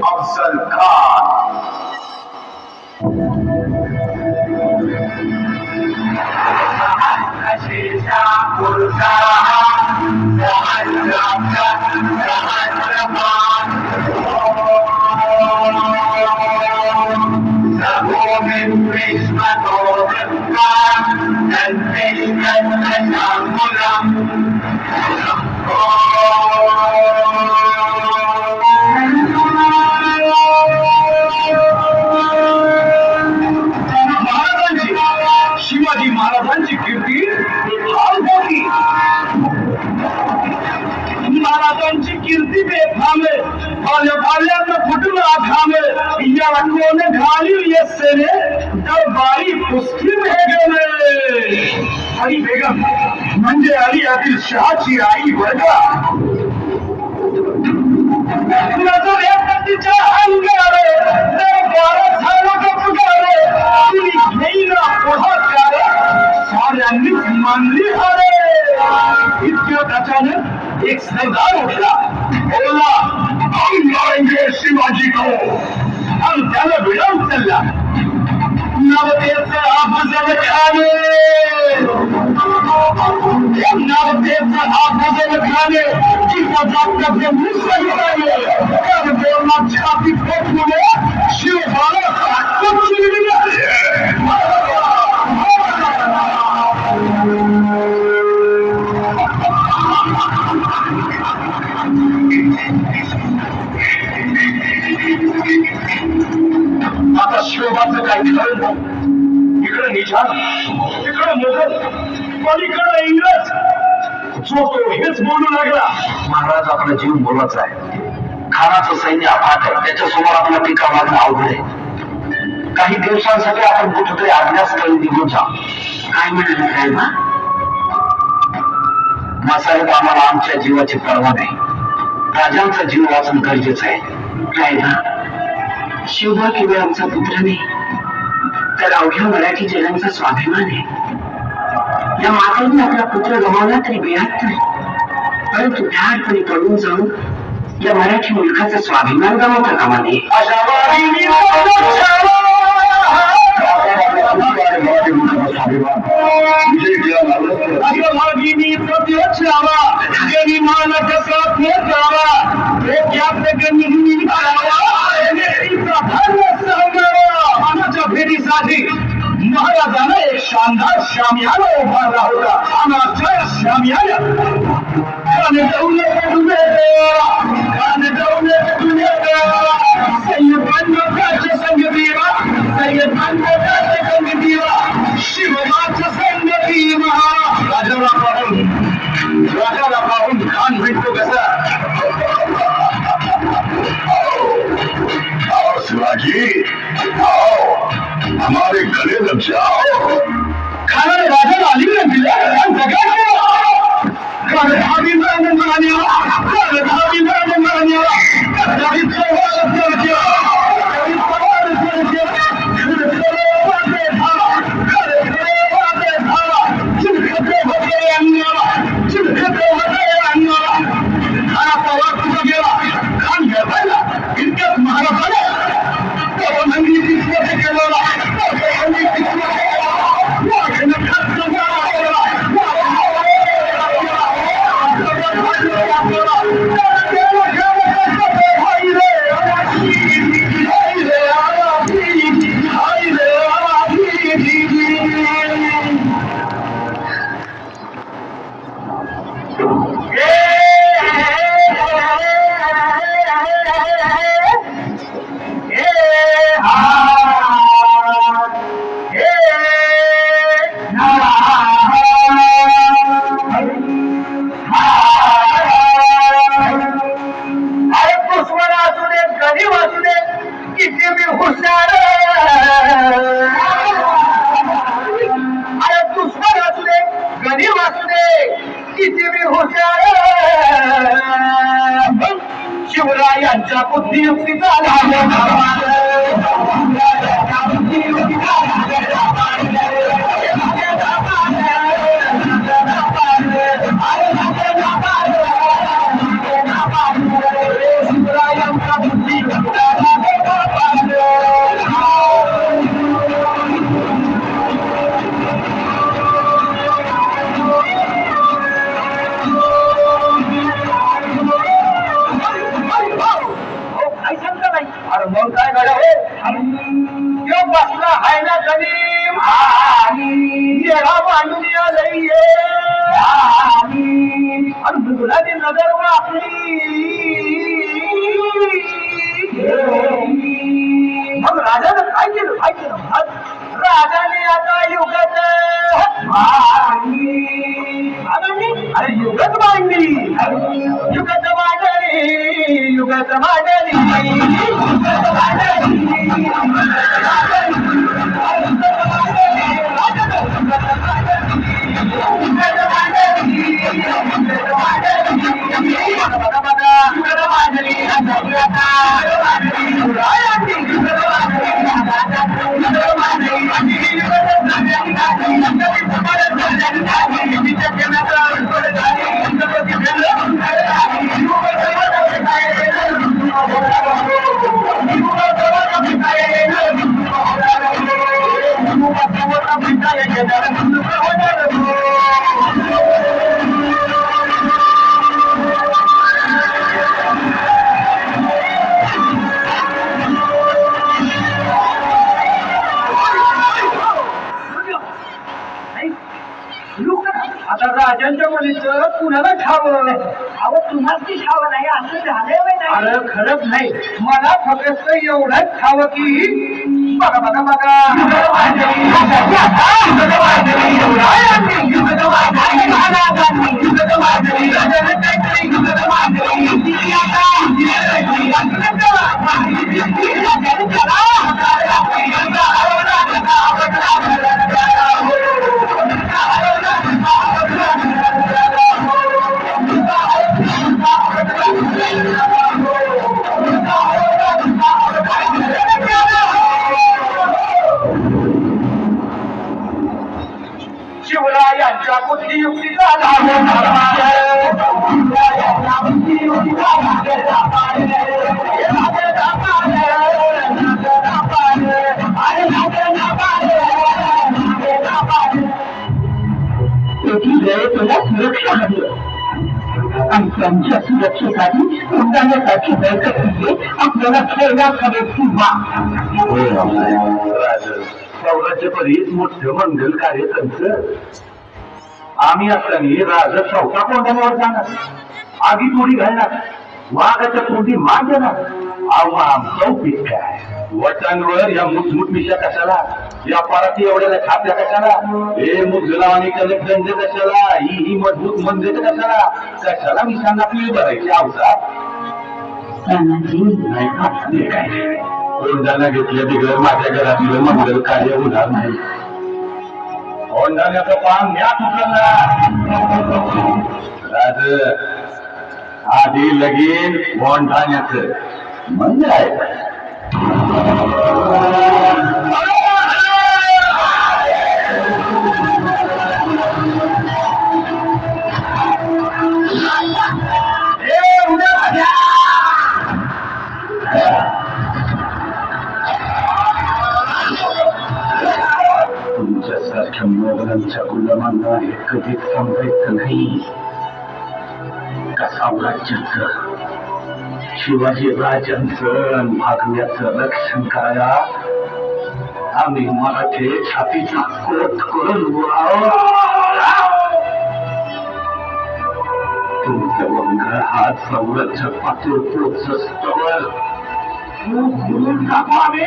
अफजल खान. शिवाजी महाराजांची कीर्ती फार मोठी. महाराजांची कीर्ती बेफामे भाल्यांना फुटला घामे याला कोण घालील येसेने दरबारी कुस्ती भेगले. अली बेगम म्हणजे अली आदिलशहाची आई वर्गा. नजरेत तिच्या अंगारे दरबारात झालं गपगारे. तिने घेईना पुढाकारे साऱ्यांनीच मानली हरे. इतक्यात अचानक एक सरदार उठला. बोला, हम मारेंगे शिवाजी को. हम त्याला विडवून चालला. नवतेचं अफजल खाने, नवतेचं अफजल खाने किंवा जागतात मुसलमाने कर बोलना छाती फोडले. शिवबाला ताकद दिली. आता शिवबाचं काय ठरलं. इकडे निजाम, इकडे मोगल, पलीकडे इंग्रज. जो तो हेच बोलू लागला. महाराज आपला जीव बोलायचा आहे. खानाचं सैन्य अफाट आहे. त्याच्यासमोर आपला टीका मागणं अवघड आहे. काही दिवसांसाठी आपण कुठेतरी अज्ञातस्थळी निघून जा. काय म्हणाले साहेबा? मासाहेब, आम्हाला आमच्या जीवाची पर्वा नाही. राजांचा जीव वाचणं गरजेचं आहे. साहेबा, शिवबा केवळ आमचा पुत्र नाही, तर अवघ्या मराठी जनांचा स्वाभिमान आहे. या मातेने आपला पुत्र गमावला तरी बेहत्तर, परंतु ठारपणे पडून जाऊन या मराठी मुलखाचा स्वाभिमान गमावता कामा नये. भेटीसाठी महाराजांना एक शानदार शामियाना उभारला होता. आमच्या शामियाना शिवबाच्या संगती राजाला पाहून खान भेटतो कसा. शिवाजी, आओ, हमारे गले लग जाओ. खानाने राजाला आलिंगन दिलं आणि जगा शिवरायांच्या बुद्धियुक्तीचा शिवरायांच्या बुद्धियुक्तीचा मांडून आलंय आणि मुलाची नजर वाकली मग राजानं काय केलं राजाने आता युगत अरे युगत मांडली युगत मांडली युगत मांडली आता राजांच्या मुलीचं कुणाला ठावं तुम्हाला ती ठावं नाही असं झालंय अरे खरंच नाही मला फक्त एवढंच ठावं की बघा बघा शिवरायांच्या बुद्धियुक्तीचा तुला सुरक्षा हवी आणि त्यांच्या सुरक्षेसाठी उड्डाण्यासाठी बैठकीचे आपल्याला खेळण्यात हवे किंवा सौराज्यपरीच मोठं मंगल कार्य त्यांचं आम्ही असताना राजा चौथा कोंड्यावर जाणार आगी तोडी घालणार वाघाच्या तोंडी माग देणार आमचा उपयोग काय वटांवर या मुठमुठ मिशा कशाला या पाराती एवढ्या खात्या कशाला हे मुजला आणि कलक दंड कशाला ही मजबूत मंदिर कशाला मिशांना आपली भरायची अवसात नाही काय कोंडाना घेतल्या बिगर माझ्या घरातील मंगल कार्य होणार नाही कोंडाण्याचं पान म्यात उचलणार राज आधी लगीन कोंडाण्याचं म्हणजे आहे तुमच्यासारख्या मोगलांच्या गुलामांना हे कधीच समजायचं नाही का साम्राज्याचं शिवाजी राजांचं भागण्याचं रक्षण करायला आम्ही मराठी छातीचा कोट करून तुमचं वंग हा साम्राज्य पातूर पोचस्तवर दाखवावे